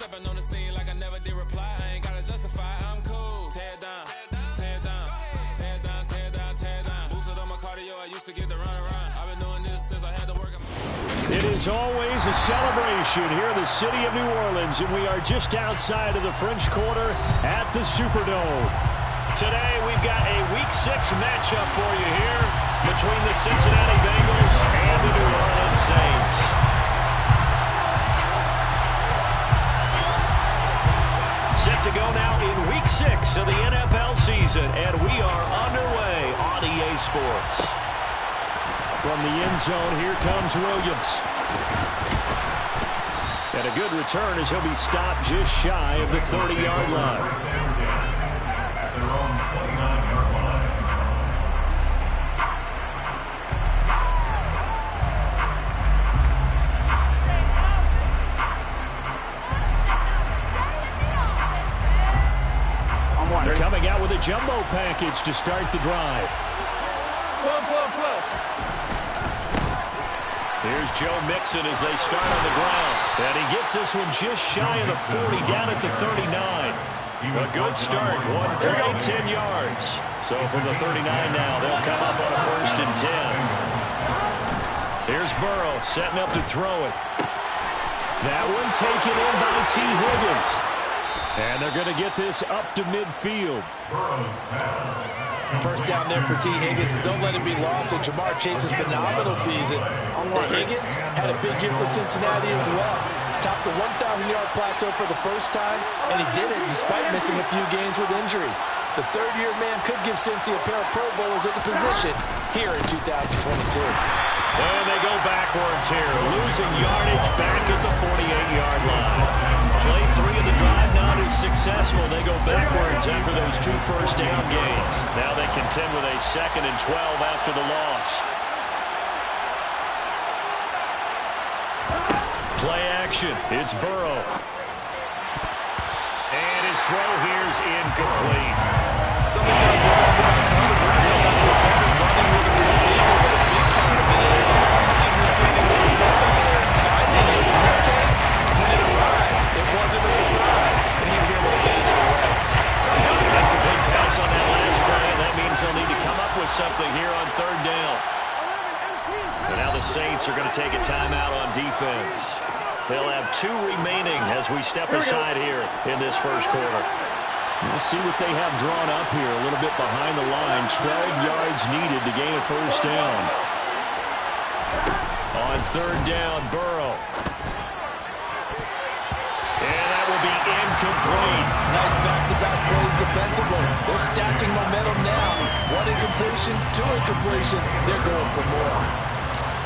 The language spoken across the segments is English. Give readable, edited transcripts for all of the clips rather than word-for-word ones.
Stepping on the scene like I never did reply. I ain't gotta justify, I'm cool. Tear down, tear down, tear down, tear down, tear down. Boosted on my cardio, I used to get the run around. I've been doing this since I had to work. It is always a celebration here in the city of New Orleans, and we are just outside of the French Quarter at the Superdome. Today we've got a Week 6 matchup for you here between the Cincinnati Bengals and the New Orleans Saints. Set to go now in Week 6 of the NFL season, and we are underway on EA Sports. From the end zone, here comes Williams. And a good return as he'll be stopped just shy of the 30-yard line. They're coming out with a jumbo package to start the drive. Here's Joe Mixon as they start on the ground. And he gets this one just shy of the 40, down at the 39. A good start, 1 play, 10 yards. So from the 39 now, they'll come up on a 1st and 10. Here's Burrow setting up to throw it. That one taken in by T. Higgins. And they're going to get this up to midfield. First down there for T. Higgins. Don't let it be lost in Jamar Chase's phenomenal season. The Higgins had a big year for Cincinnati as well. Topped the 1,000-yard plateau for the first time, and he did it despite missing a few games with injuries. The third-year man could give Cincy a pair of Pro Bowlers at the position here in 2022. And they go backwards here, losing yardage back at the 48-yard line. Play 3 of the drive not as successful. They go backwards after those 2 first-down gains. Now they contend with a 2nd and 12 after the loss. Play action. It's Burrow. And his throw here's incomplete. So many times we talk about coverage. We're not talking about the defender running with the receiver, but a big part of it is understanding where the football is, finding it. In this case, when it arrived, it wasn't a surprise, and he was able to bait it away. Incomplete pass on that last play. That means they'll need to come up with something here on 3rd down. And now the Saints are going to take a timeout on defense. They'll have 2 remaining as we step aside here in this first quarter. We'll see what they have drawn up here. A little bit behind the line. 12 yards needed to gain a 1st down. On 3rd down, Burrow. And that will be incomplete. Nice back-to-back plays defensively. They're stacking momentum now. 1 incompletion, 2 incompletion. They're going for more.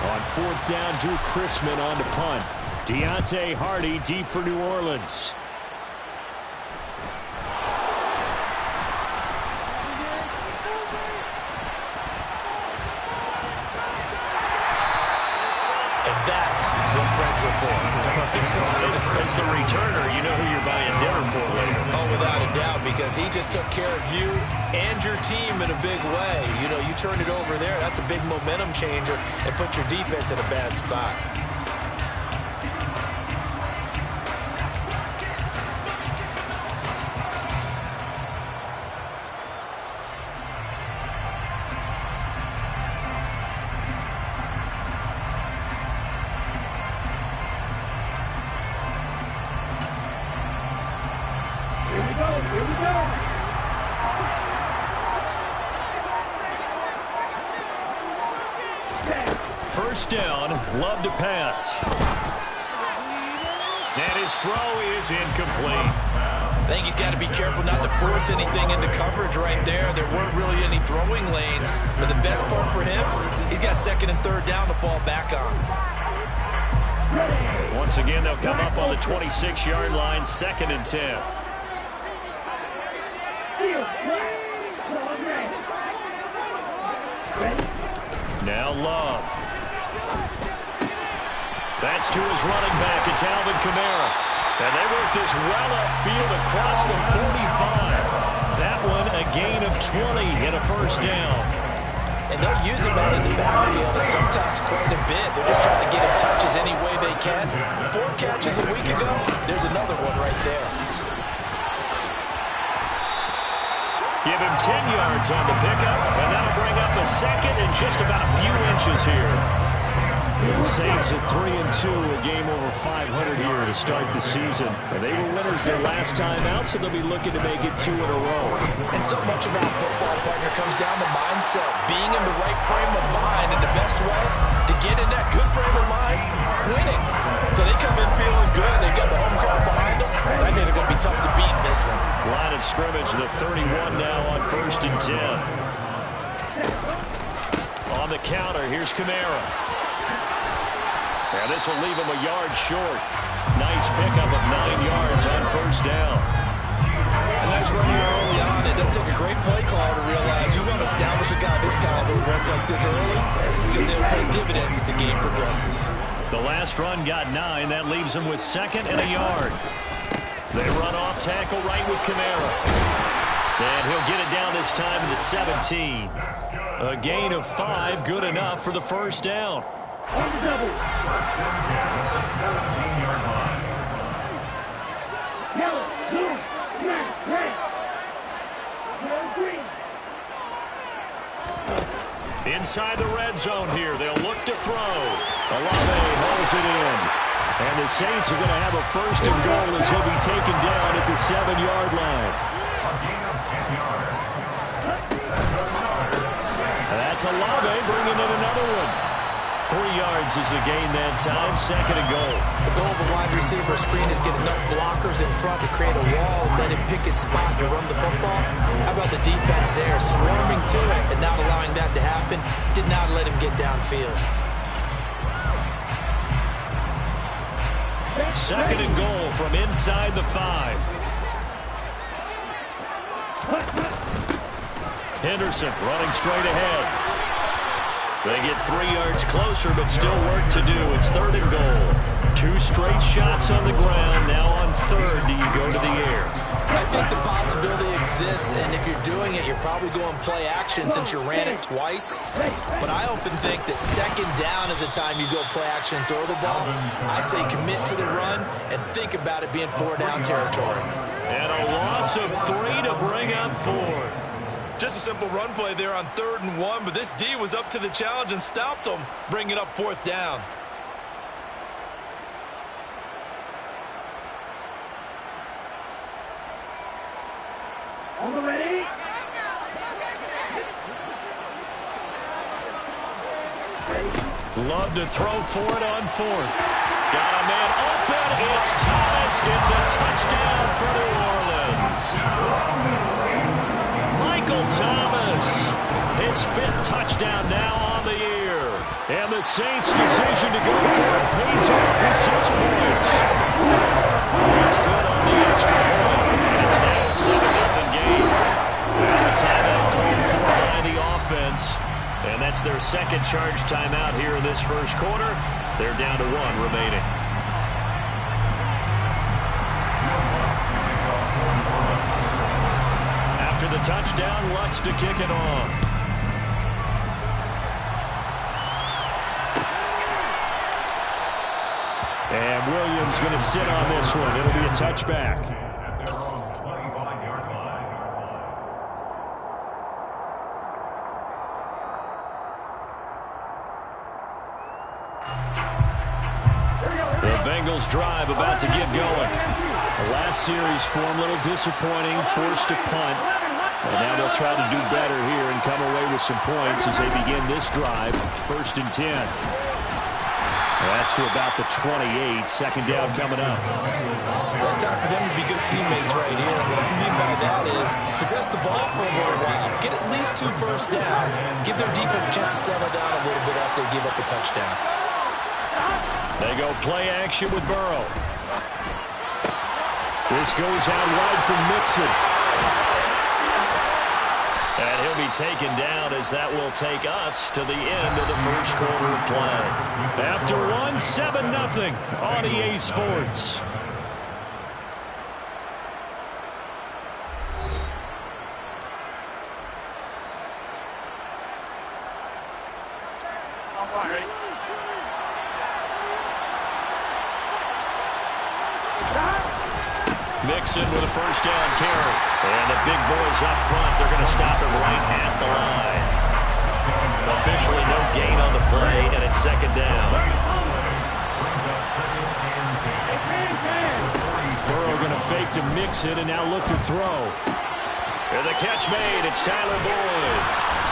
On 4th down, Drew Chrisman on to punt. Deontay Hardy deep for New Orleans. And that's what friends are for. As the returner, you know who you're buying dinner for later. Oh, without a doubt, because he just took care of you and your team in a big way. You know, you turn it over there, that's a big momentum changer, and put your defense in a bad spot. Here we go. First down, Love to pass. And his throw is incomplete. I think he's got to be careful not to force anything into coverage right there. There weren't really any throwing lanes, but the best part for him, he's got 2nd and 3rd down to fall back on. Once again, they'll come up on the 26-yard line, 2nd and 10. Now Love. That's to his running back. It's Alvin Kamara. And they work this well upfield across the 45. That one a gain of 20 and a 1st down. And they'll use him out in the backfield, and sometimes quite a bit. They're just trying to get him touches any way they can. 4 catches a week ago. There's another one right there. Give him 10 yards on the pickup, and that'll bring up a second and just about a few inches here. The Saints at 3-2, a game over 500 here to start the season. They were winners their last time out, so they'll be looking to make it 2 in a row. And so much about football, partner, comes down to mindset. Being in the right frame of mind, and the best way to get in that good frame of mind, winning. So they come in feeling good. They got the home crowd behind them. I think they're going to be tough to beat in this one. Line of scrimmage, the 31 now on 1st and 10. On the counter, here's Kamara. And this will leave him a yard short. Nice pickup of 9 yards on 1st down. A nice run here early on. It doesn't take a great play caller to realize you want to establish a guy this caliber who runs like this early because they'll pay dividends as the game progresses. The last run got 9. That leaves him with 2nd and a yard. They run off tackle right with Kamara. And he'll get it down this time to the 17. A gain of 5, good enough for the 1st down. On the double. First down at the 17-yard line. Yellow, blue, red. Yellow, green. Inside the red zone here. They'll look to throw. Olave hauls it in. And the Saints are going to have a 1st and goal as he'll be taken down at the 7-yard line. A gain of 10 yards. That's Olave bringing in another one. 3 yards is the gain that time, 2nd and goal. The goal of a wide receiver screen is get enough blockers in front to create a wall and let him pick his spot to run the football. How about the defense there, swarming to it and not allowing that to happen? Did not let him get downfield. 2nd and goal from inside the 5. Henderson running straight ahead. They get 3 yards closer, but still work to do. It's 3rd and goal. 2 straight shots on the ground. Now on 3rd, do you go to the air? I think the possibility exists, and if you're doing it, you're probably going play action since you ran it twice. But I often think that 2nd down is the time you go play action and throw the ball. I say commit to the run and think about it being 4-down territory. And a loss of 3 to bring up 4th. Just a simple run play there on 3rd and 1, but this D was up to the challenge and stopped them, bringing up 4th down. On the ready. Love to throw for it on 4th. Got a man open. It's Thomas. It's a touchdown for New Orleans. Michael Thomas, his 5th touchdown now on the year. And the Saints' decision to go for it pays off with 6 points. It's good on the extra point. It's now a 7-0 game. And the timeout called for by the offense. And that's their 2nd charge timeout here in this 1st quarter. They're down to 1 remaining. After the touchdown, Lutz to kick it off. And Williams going to sit on this one. It'll be a touchback. At their own 25-yard line. The Bengals drive about to get going. The last series form a little disappointing, forced to punt. And now they'll try to do better here and come away with some points as they begin this drive. 1st and 10. That's to about the 28. 2nd down coming up. Well, it's time for them to be good teammates right here. And what I mean by that is possess the ball for a little while. Get at least 2 first downs. Give their defense a chance to settle down a little bit after they give up a touchdown. They go play action with Burrow. This goes out wide from Mixon. And he'll be taken down as that will take us to the end of the 1st quarter of play. After 1, 7-0 on EA Sports. Mixon with a first down carry. And the big boys up front, they're going to stop it right at the line. Officially no gain on the play, and it's second down. Burrow going to fake to Mixon and now look to throw. And the catch made. It's Tyler Boyd.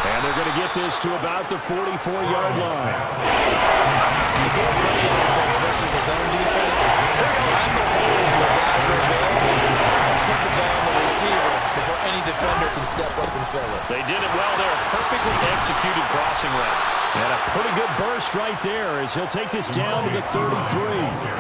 And they're going to get this to about the 44-yard line. The goal for the offense versus his own defense. Find the holes where guys are available and put the ball on the receiver before any defender can step up and fill it. They did it well there. Perfectly executed crossing route. And a pretty good burst right there as he'll take this down to the 33.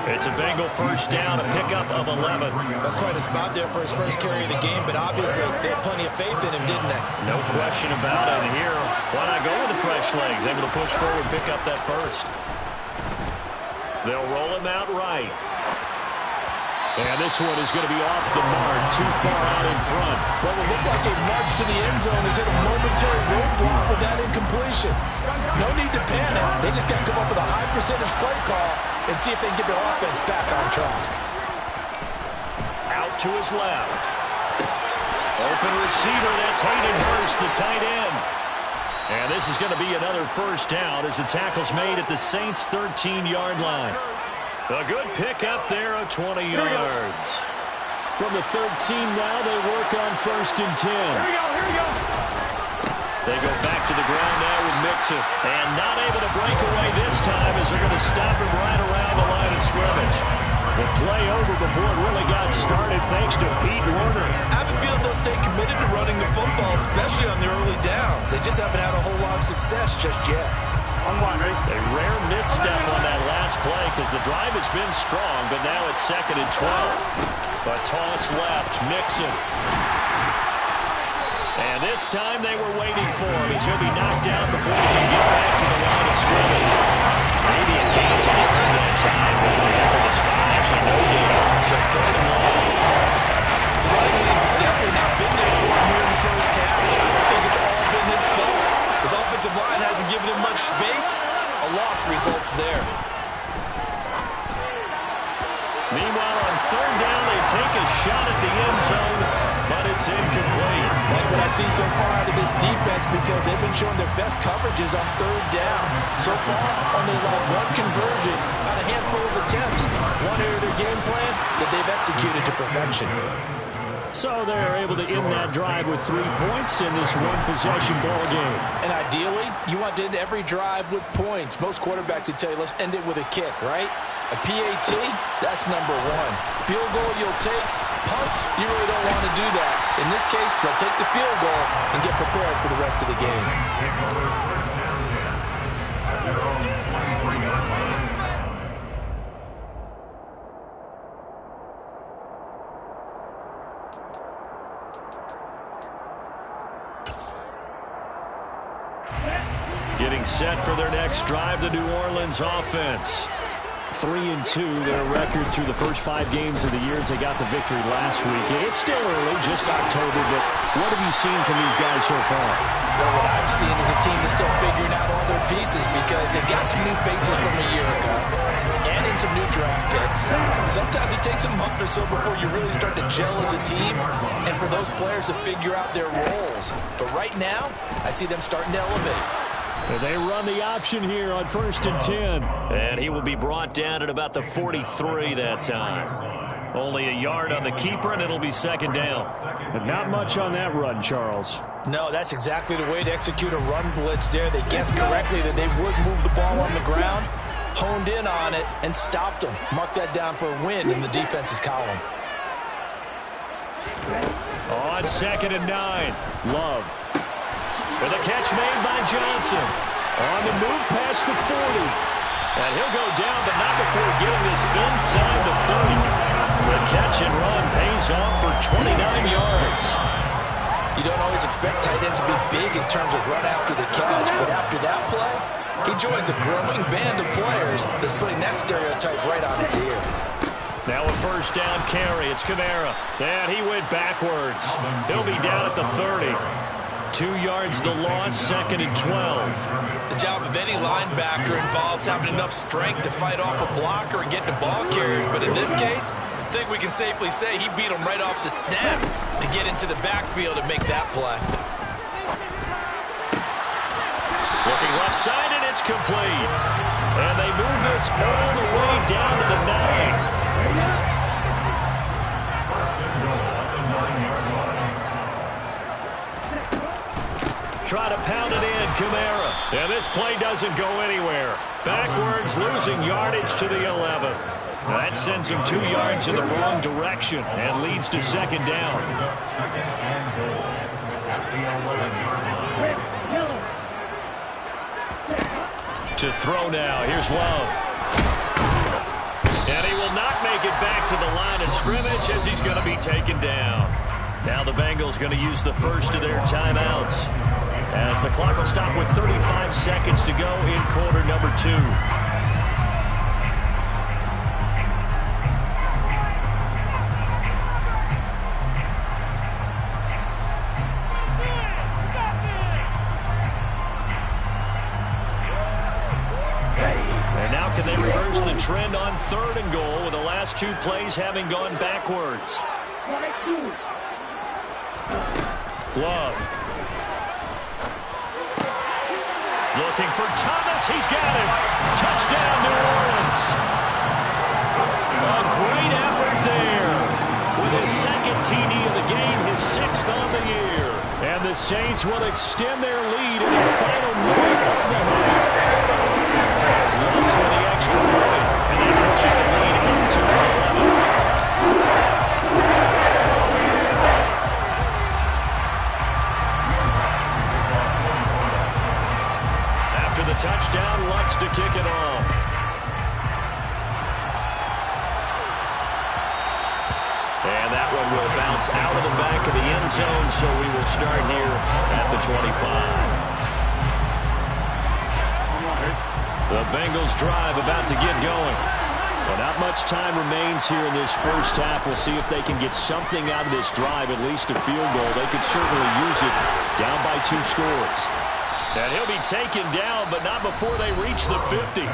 It's a Bengal first down, a pickup of 11. That's quite a spot there for his first carry of the game, but obviously they had plenty of faith in him, didn't they? No question about it. And here, why not go with the fresh legs? Able to push forward, pick up that first. They'll roll him out right. And this one is going to be off the mark, too far out in front. Well, it looked like a march to the end zone has hit a momentary roadblock with that incompletion. No need to panic. They just got to come up with a high percentage play call and see if they can get their offense back on track. Out to his left. Open receiver, that's Hayden Hurst, the tight end. And this is going to be another first down as the tackle's made at the Saints' 13-yard line. A good pick up there of 20 yards. From the 13 now, they work on first and 10. Here we go. They go back to the ground now with Mixon. And not able to break away this time as they're going to stop him right around the line of scrimmage. The play over before it really got started thanks to Pete Werner. I have a feeling they'll stay committed to running the football, especially on the early downs. They just haven't had a whole lot of success just yet. A rare misstep on that last play because the drive has been strong, but now it's second and 12. A toss left, Mixon. And this time they were waiting for him as he'll be knocked down before he can get back to the line of scrimmage. Maybe a gain of 8 that time, but for the spot, actually no gain. So third and long. The running lanes have definitely not been there for him here in the first half, and I don't think it's all been his fault. His offensive line hasn't given him much space. A loss results there. Meanwhile, on third down, they take a shot at the end zone, but it's incomplete. Like what I see so far out of this defense because they've been showing their best coverages on third down. So far, only allowed one conversion on a handful of attempts. One area of their game plan that they've executed to perfection. So they're able to end that drive with 3 points in this one-possession ball game. And ideally, you want to end every drive with points. Most quarterbacks would tell you, let's end it with a kick, right? A PAT, that's number one. Field goal you'll take. Punts, you really don't want to do that. In this case, they'll take the field goal and get prepared for the rest of the game. Getting set for their next drive, the New Orleans offense. 3-2, their record through the first 5 games of the year as they got the victory last week. It's still early, just October, but what have you seen from these guys so far? Well, what I've seen is a team that's still figuring out all their pieces because they've got some new faces from a year ago and in some new draft picks. Sometimes it takes a month or so before you really start to gel as a team and for those players to figure out their roles. But right now, I see them starting to elevate. They run the option here on first and 10. And he will be brought down at about the 43 that time. Only a yard on the keeper, and it'll be second down. But not much on that run, Charles. No, that's exactly the way to execute a run blitz there. They guessed correctly that they would move the ball on the ground, honed in on it, and stopped them. Mark that down for a win in the defense's column. On second and 9, Love. With a catch made by Johnson. On the move past the 40. And he'll go down, but not before getting this inside the 30. The catch and run pays off for 29 yards. You don't always expect tight ends to be big in terms of run after the catch, but after that play, he joins a growing band of players that's putting that stereotype right on its ear. Now a first down carry. It's Kamara. And he went backwards. He'll be down at the 30. 2 yards the loss, 2nd and 12. The job of any linebacker involves having enough strength to fight off a blocker and get to ball carriers. But in this case, I think we can safely say he beat him right off the snap to get into the backfield and make that play. Looking left side, and it's complete. And they move this all the way down to the 9. Try to pound it in, Kamara. And this play doesn't go anywhere. Backwards, losing yardage to the 11. That sends him 2 yards in the wrong direction and leads to 2nd down. To throw now. Here's Love. And he will not make it back to the line of scrimmage as he's going to be taken down. Now the Bengals going to use the first of their timeouts, as the clock will stop with 35 seconds to go in quarter number 2. And now can they reverse the trend on 3rd and goal with the last 2 plays having gone backwards? Love. Looking for Thomas. He's got it. Touchdown, New Orleans. A great effort there. With his 2nd TD of the game, his 6th on the year. And the Saints will extend their lead in the final minute of the half. Looks for the extra point, and that pushes the lead up to 11. The touchdown, Lutz to kick it off. And that one will bounce out of the back of the end zone, so we will start here at the 25. The Bengals drive about to get going. Well, not much time remains here in this first half. We'll see if they can get something out of this drive, at least a field goal. They could certainly use it down by 2 scores. And he'll be taken down, but not before they reach the 50.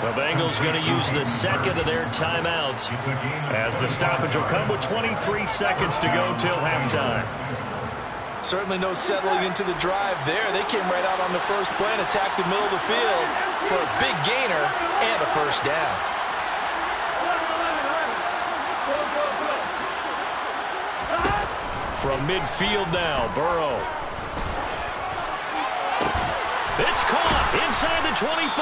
The Bengals going to use the 2nd of their timeouts, as the stoppage will come with 23 seconds to go till halftime. Certainly no settling into the drive there. They came right out on the first play and attacked the middle of the field for a big gainer and a first down. From midfield now, Burrow. It's caught inside the 25.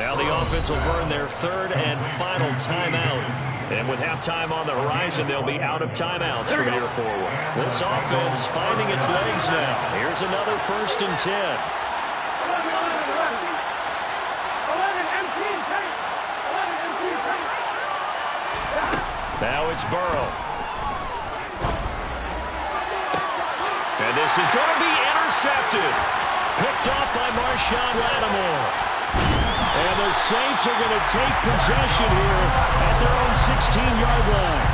Now the offense will burn their 3rd and final timeout. And with halftime on the horizon, they'll be out of timeouts from here forward. This offense finding its legs now. Here's another 1st and 10. Now it's Burrow. And this is going to be intercepted. Picked up by Marshawn Lattimore. And the Saints are going to take possession here at their own 16-yard line.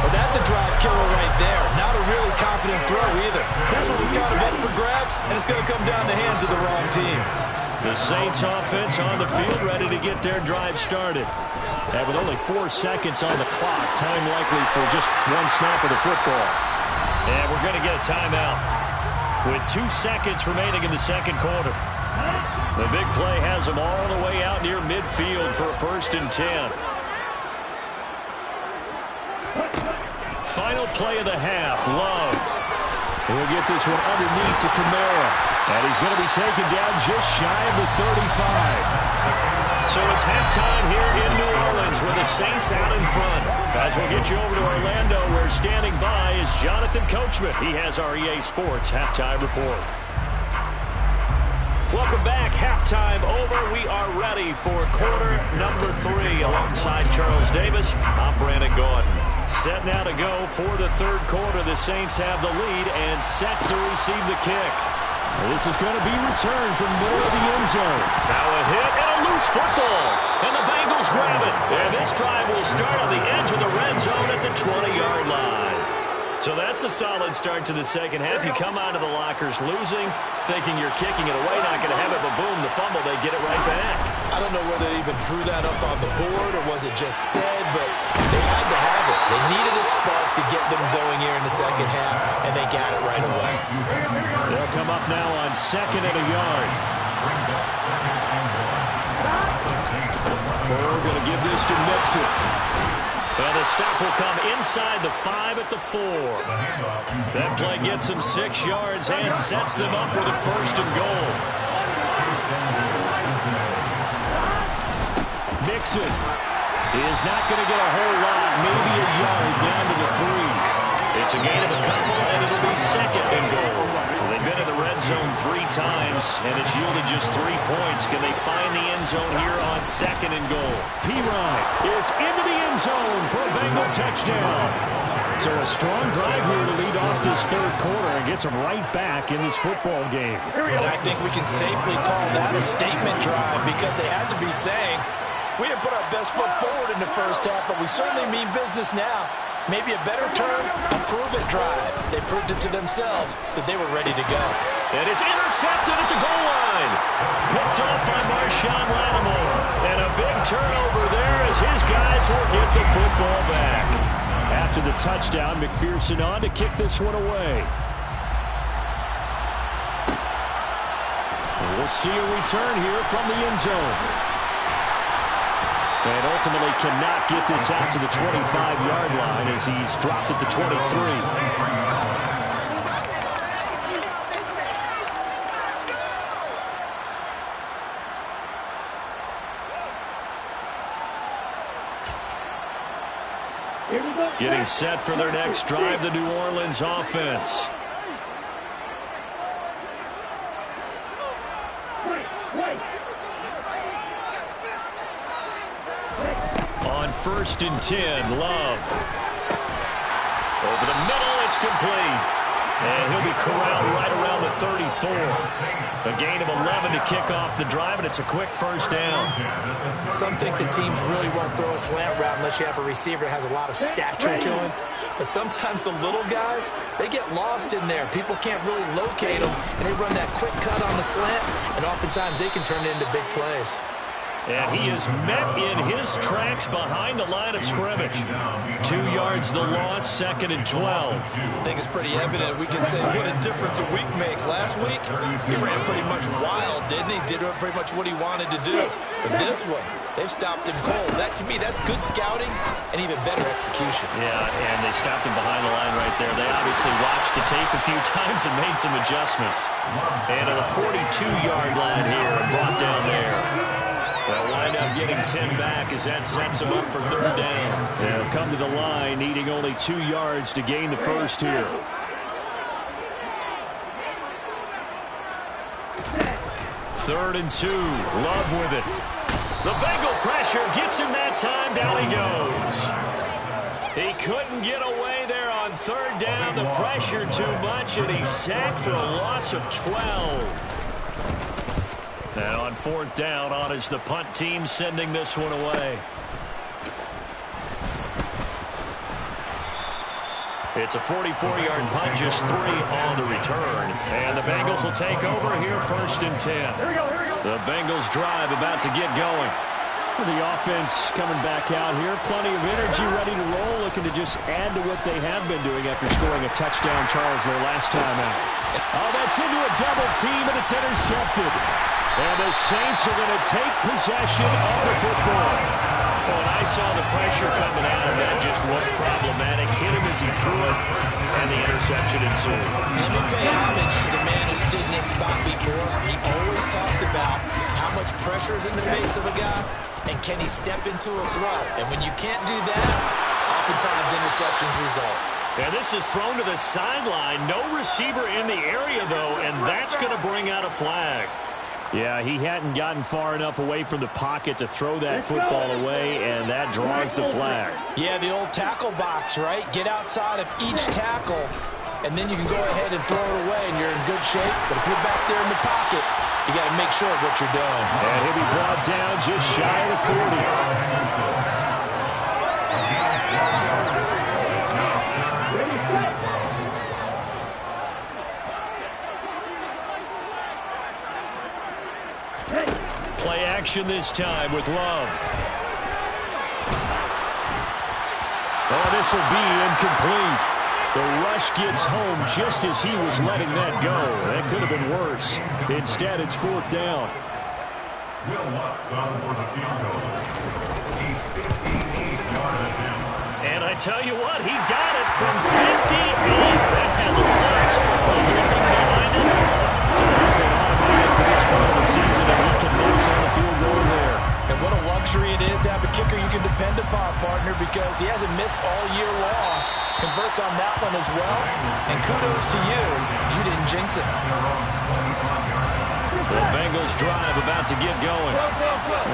Well, that's a drive killer right there. Not a really confident throw either. This one was kind of up for grabs, and it's going to come down the hands of the wrong team. The Saints offense on the field ready to get their drive started. And with only 4 seconds on the clock, time likely for just 1 snap of the football. And we're going to get a timeout with 2 seconds remaining in the 2nd quarter. The big play has them all the way out near midfield for a 1st and 10. Final play of the half, Love. He'll get this one underneath to Kamara. And he's going to be taken down just shy of the 35. So it's halftime here in New Orleans with the Saints out in front. As we'll get you over to Orlando, where standing by is Jonathan Coachman. He has our EA Sports halftime report. Welcome back. Halftime over. We are ready for quarter number 3. Alongside Charles Davis, I'm Brandon Gordon. Set now to go for the 3rd quarter. The Saints have the lead and set to receive the kick. This is going to be returned from middle of the end zone. Now a hit and a loose football. And the Bengals grab it. And this drive will start on the edge of the red zone at the 20-yard line. So that's a solid start to the second half. You come out of the lockers losing, thinking you're kicking it away, not going to have it, but boom, the fumble, they get it right back. I don't know whether they even drew that up on the board or was it just said, but they had to have it. They needed a spark to get them going here in the second half, and they got it right away. They'll come up now on 2nd and a yard. We're going to give this to Mixon. And the stop will come inside the 5 at the 4. That play gets them 6 yards and sets them up with a 1st and goal. Mixon is not going to get a whole lot, maybe a yard down to the 3. It's a gain of a couple, and it'll be 2nd and goal. So they've been in the red zone 3 times, and it's yielded just 3 points. Can they find the end zone here on 2nd and goal? P-Ryan is into the end zone for a Bengal touchdown. So a strong drive here to lead off this 3rd quarter and gets them right back in this football game. And I think we can safely call that a statement drive because they had to be saying, we didn't put our best foot forward in the first half, but we certainly mean business now. Maybe a better term, a prove-it drive. They proved it to themselves that they were ready to go. And it's intercepted at the goal line. Picked off by Marshawn Lattimore. And a big turnover there as his guys will get the football back. After the touchdown, McPherson on to kick this one away. And we'll see a return here from the end zone. And ultimately cannot get this out to the 25-yard line as he's dropped at the 23. Getting set for their next drive, the New Orleans offense. On 1st and 10, Love. Over the middle, it's complete. And he'll be corralled right around the 34. A gain of 11 to kick off the drive, and it's a quick 1st down. Some think the teams really won't throw a slant route unless you have a receiver that has a lot of stature to him. But sometimes the little guys, they get lost in there. People can't really locate them, and they run that quick cut on the slant, and oftentimes they can turn it into big plays. And he is met in his tracks behind the line of scrimmage. 2 yards the loss, 2nd and 12. I think it's pretty evident. We can say what a difference a week makes. Last week, he ran pretty much wild, didn't he? Did pretty much what he wanted to do. But this one, they've stopped him cold. That, to me, that's good scouting and even better execution. Yeah, and they stopped him behind the line right there. They obviously watched the tape a few times and made some adjustments. And at the 42-yard line here, brought down there. They'll wind up getting 10 back as that sets them up for 3rd down. They'll come to the line, needing only 2 yards to gain the 1st here. Third and 2, Love with it. The Bengal pressure gets him that time, down he goes. He couldn't get away there on 3rd down, the pressure too much, and he's sacked for a loss of 12. And on 4th down, on is the punt team sending this one away. It's a 44-yard punt, just 3 on the return. And the Bengals will take over here, 1st and 10. The Bengals drive about to get going. The offense coming back out here. Plenty of energy, ready to roll, looking to just add to what they have been doing after scoring a touchdown, Charles, their last time out. Oh, that's into a double team, and it's intercepted. And the Saints are going to take possession of the football. Oh, and I saw the pressure coming out, and that just looked problematic. Hit him as he threw it, and the interception ensued. Let me pay homage to the man who stood in this spot before. He always talked about how much pressure is in the face of a guy, and can he step into a throw. And when you can't do that, oftentimes interceptions result. And this is thrown to the sideline. No receiver in the area, though, and that's going to bring out a flag. Yeah, he hadn't gotten far enough away from the pocket to throw that football away, and that draws the flag. Yeah, the old tackle box, right? Get outside of each tackle, and then you can go ahead and throw it away, and you're in good shape. But if you're back there in the pocket, you got to make sure of what you're doing. And he'll be brought down just shy of the 40. Play action this time with Love. Oh, this will be incomplete. The rush gets home just as he was letting that go. That could have been worse. Instead, it's 4th down. Will Lutz on for the field goal. A 58-yard attempt. And I tell you what, he got it from 58. That had the Lutz. Everything behind it. Time has been automatic to this part of the season, and he connects on the field goal there. And what a luxury it is to have a kicker you can depend upon, partner, because he hasn't missed all year long. Converts on that one as well. And kudos to you. You didn't jinx it. The Bengals drive about to get going.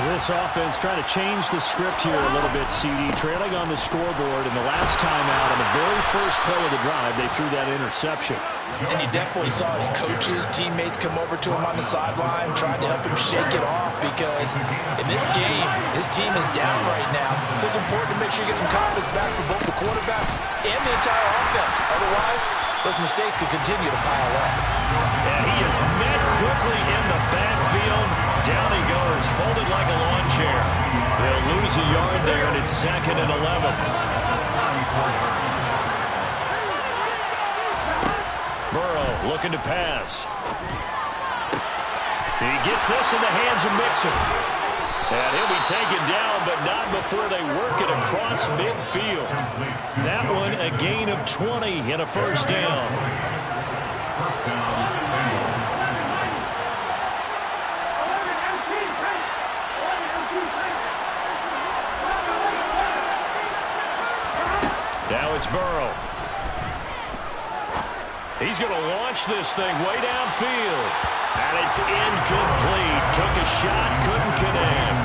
This offense trying to change the script here a little bit, CD. Trailing on the scoreboard, and the last time out on the very first play of the drive, they threw that interception. And you definitely saw his coaches, teammates come over to him on the sideline, trying to help him shake it off, because in this game, his team is down right now. So it's important to make sure you get some confidence back for both the quarterback and the entire offense. Otherwise, those mistakes could continue to pile up. And he is met quickly in the backfield. Down he goes, folded like a lawn chair. They'll lose a yard there, and it's 2nd and 11. Burrow looking to pass. He gets this in the hands of Mixon. And he'll be taken down, but not before they work it across midfield. That one a gain of 20 and a 1st down. First down. Now it's Burrow. He's going to launch this thing way downfield. And it's incomplete. Took a shot, couldn't connect.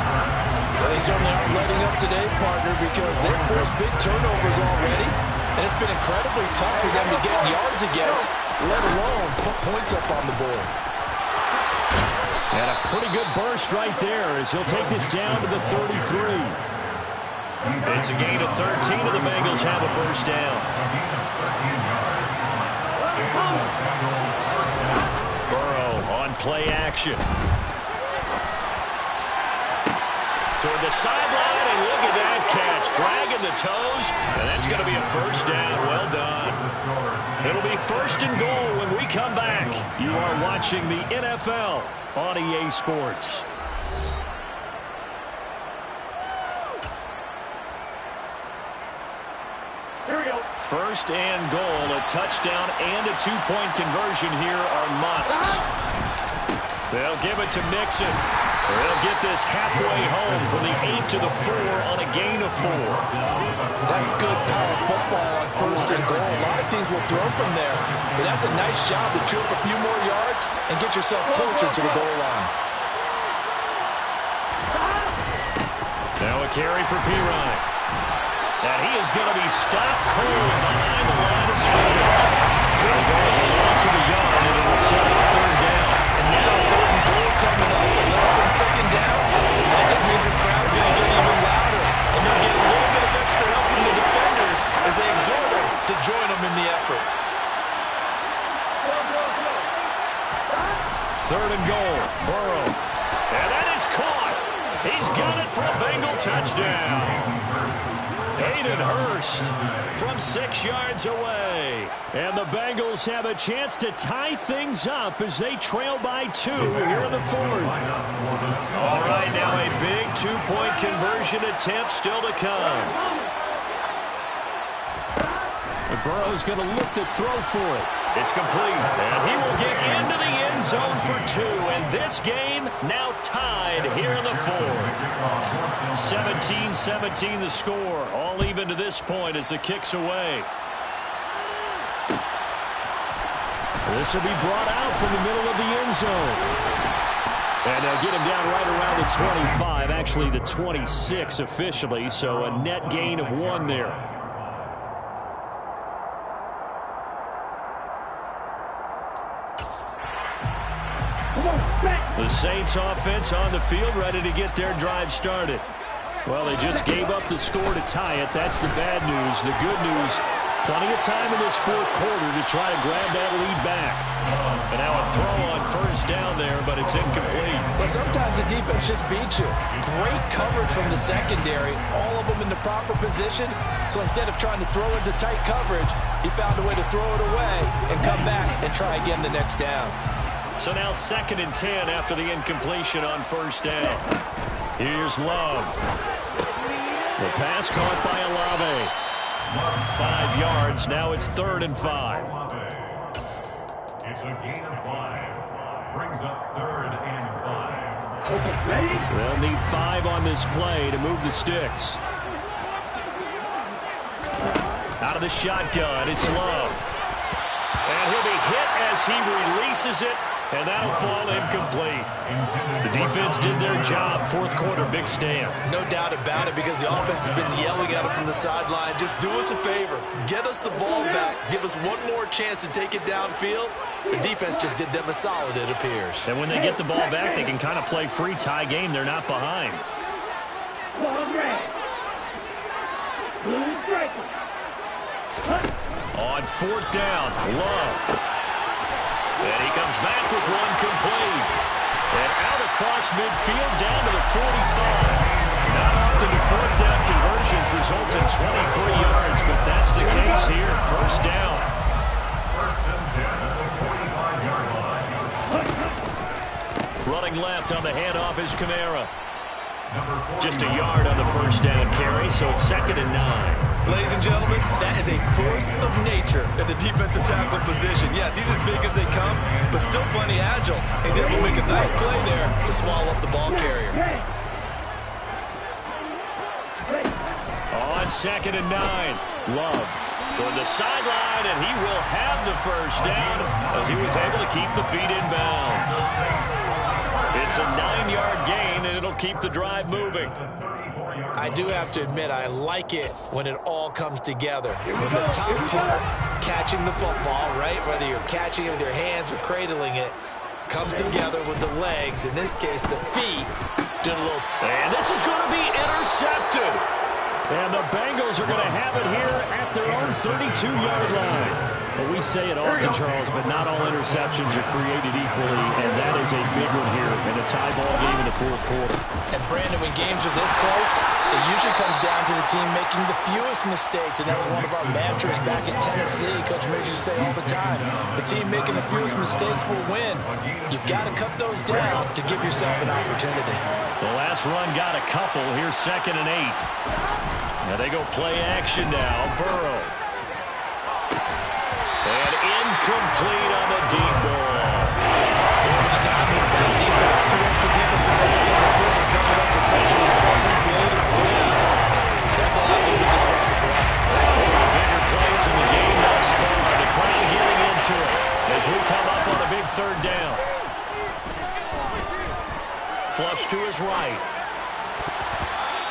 Well, they certainly aren't letting up today, partner, because they've forced big turnovers already. And it's been incredibly tough for them to get yards against, let alone put points up on the board. And a pretty good burst right there as he'll take this down to the 33. It's a gain of 13, and the Bengals have a 1st down. Burrow on play action. Toward the sideline, and look at that catch. Dragging the toes, and that's going to be a 1st down. Well done. It'll be 1st and goal when we come back. You are watching the NFL on EA Sports. Here we go. 1st and goal. A touchdown and a 2-point conversion here are musts. They'll give it to Mixon. They'll get this halfway home from the 8 to the 4 on a gain of 4. That's good power football on 1st and goal. A lot of teams will throw from there, but that's a nice job to chew up a few more yards and get yourself closer to the goal line. Now a carry for Pirine. And he is going to be stopped cold behind the line of scrimmage. There goes a loss of a yard, and it will set up 3rd down. And now 3rd and goal coming up. The loss on 2nd down. That just means this crowd's going to get even louder. And they'll get a little bit of extra help from the defenders as they exhort them to join them in the effort. 3rd and goal. Burrow. And that is caught. He's got it for a Bengal touchdown. Hayden Hurst from 6 yards away. And the Bengals have a chance to tie things up as they trail by 2 here in the 4th. All right, now a big 2-point conversion attempt still to come. Burrow's going to look to throw for it. It's complete, and he will get into the end zone for 2. And this game now tied here in the 4th. 17-17 the score. All even to this point as the kick's away. This will be brought out from the middle of the end zone. And they'll get him down right around the 25, actually the 26 officially, so a net gain of 1 there. The Saints offense on the field ready to get their drive started. Well, they just gave up the score to tie it. That's the bad news. The good news, Plenty of time in this fourth quarter to try to grab that lead back. And now a throw on first down there, but it's incomplete. But sometimes the defense just beats you. Great coverage from the secondary, all of them in the proper position. So instead of trying to throw into tight coverage, he found a way to throw it away and come back and try again the next down. So now 2nd and 10 after the incompletion on first down. Here's Love. The pass caught by Olave. 5 yards. Now it's 3rd and 5. It's a gain of 5. Brings up 3rd and 5. They'll need 5 on this play to move the sticks. Out of the shotgun, it's Love. And he'll be hit as he releases it, and that'll fall incomplete. The defense did their job. Fourth quarter, big stand. No doubt about it, because the offense has been yelling at him from the sideline. Just do us a favor. Get us the ball back. Give us one more chance to take it downfield. The defense just did them a solid, it appears. And when they get the ball back, they can kind of play free, tie game. They're not behind. On 4th down, Love. And he comes back with one complete. And out across midfield down to the 45. Not often do 4th down conversions result in 23 yards, but that's the case here. First down. 1st and 10 at the 45-yard line. Running left on the handoff is Kamara. Just a yard on the first down carry, so it's 2nd and 9. Ladies and gentlemen, that is a force of nature in the defensive tackle position. Yes, he's as big as they come, but still plenty agile. He's able to make a nice play there to swallow up the ball carrier. On 2nd and 9, Love toward the sideline, and he will have the first down as he was able to keep the feet in bounds. It's a 9-yard gain, and it'll keep the drive moving. I do have to admit, I like it when it all comes together. When the top part, catching the football, right, whether you're catching it with your hands or cradling it, comes together with the legs, in this case the feet, doing a little... And this is going to be intercepted. And the Bengals are going to have it here at their own 32-yard line. Well, we say it often, Charles, but not all interceptions are created equally, and that is a big one here in a tie ball game in the fourth quarter. And, Brandon, when games are this close, it usually comes down to the team making the fewest mistakes, and that was one of our mantras back in Tennessee. Coach Major used to say all the time, the team making the fewest mistakes will win. You've got to cut those down to give yourself an opportunity. The last run got a couple. Here's 2nd and 8. Now they go play action now. Burrow. And incomplete on the deep ball. Over the top of that defense, two extra defensive backs on the field and coming up essentially with a blade of grass. That allowed them to disrupt the play. One of the bigger plays in the game thus far. The crowd getting into it as we come up on a big 3rd down. Flush to his right.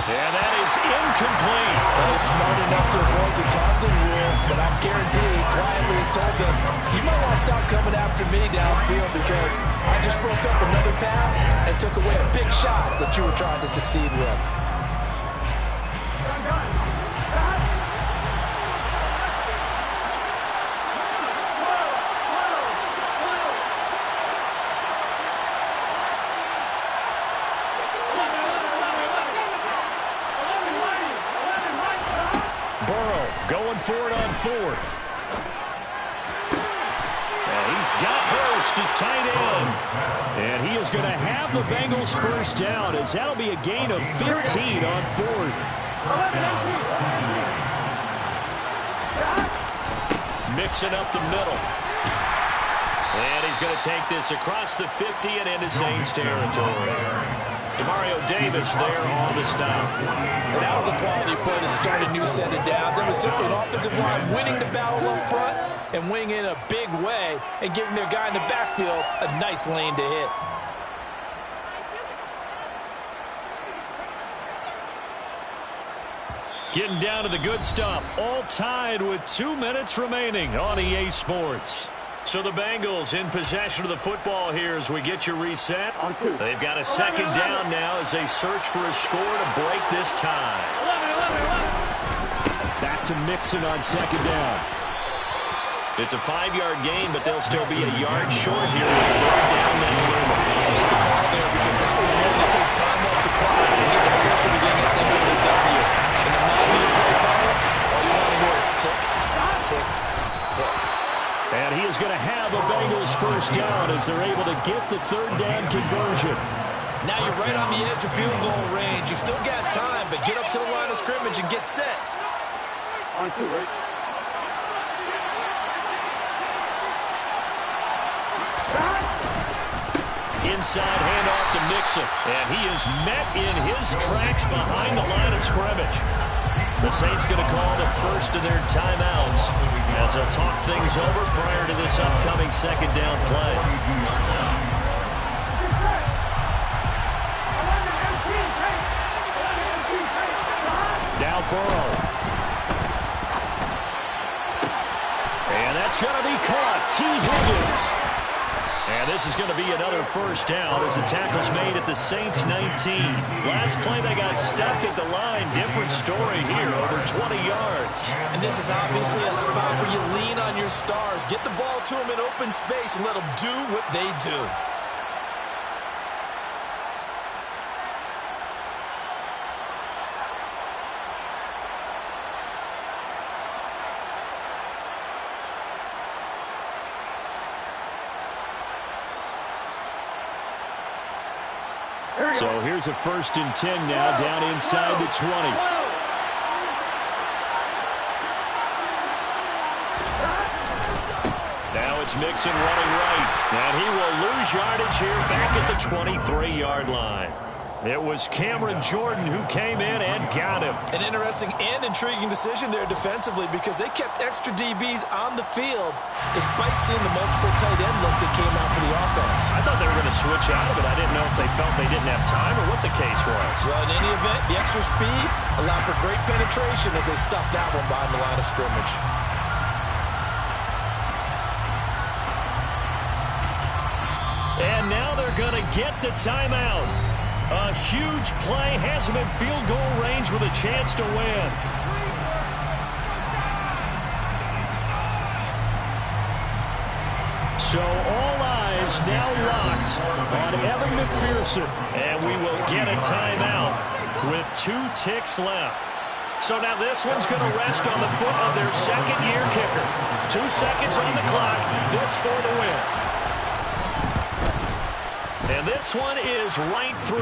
And that is incomplete. Well, he's smart enough to avoid the taunting rule, but I'm guaranteed quietly has told them, you might want to stop coming after me downfield because I just broke up another pass and took away a big shot that you were trying to succeed with. Going for it on 4th. And he's got Hurst as tight end. And he is going to have the Bengals first down as that'll be a gain of 15 on 4th. Mixing up the middle. And he's going to take this across the 50 and into Saints territory. Demario Davis there on the stop. And that was a quality play to start a new set of downs. That was simply an offensive line winning the battle up front and winning in a big way and giving their guy in the backfield a nice lane to hit. Getting down to the good stuff. All tied with 2 minutes remaining on EA Sports. So the Bengals in possession of the football here as we get you reset. They've got a 2nd down now as they search for a score to break this tie. Back to Mixon on second down. It's a 5-yard gain, but they'll still be a yard short here with third down and looming. I like the call there because that was one to take time off the clock and get them closer to getting out of here with a W. In the 9-minute play call, all you want to hear is tick, tick, tick. And he is going to have a Bengals first down as they're able to get the third down conversion. Now you're right on the edge of field goal range. You've still got time, but get up to the line of scrimmage and get set. On two, right? Inside handoff to Mixon. And he is met in his tracks behind the line of scrimmage. The Saints going to call the first of their timeouts as they'll talk things over prior to this upcoming second down play. Now Burrow. And that's going to be caught. T. Higgins. And this is going to be another first down as the tackle's made at the Saints 19. Last play they got stuffed at the line. Different story here, over 20 yards. And this is obviously a spot where you lean on your stars. Get the ball to them in open space and let them do what they do. So here's a 1st and 10 now down inside the 20. Now it's Mixon running right. And he will lose yardage here back at the 23-yard line. It was Cameron Jordan who came in and got him. An interesting and intriguing decision there defensively because they kept extra DBs on the field despite seeing the multiple tight end look that came out for the offense. I thought they were going to switch out of it. I didn't know if they felt they didn't have time or what the case was. Well, in any event, the extra speed allowed for great penetration as they stuffed that one behind the line of scrimmage. And now they're going to get the timeout. A huge play, has him in field goal range with a chance to win. So all eyes now locked on Evan McPherson. And we will get a timeout with 2 ticks left. So now this one's going to rest on the foot of their second-year kicker. 2 seconds on the clock. This for the win. And this one is right through.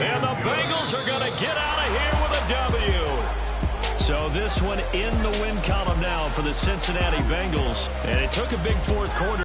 And the Bengals are going to get out of here with a W. So this one in the win column now for the Cincinnati Bengals. And it took a big fourth quarter.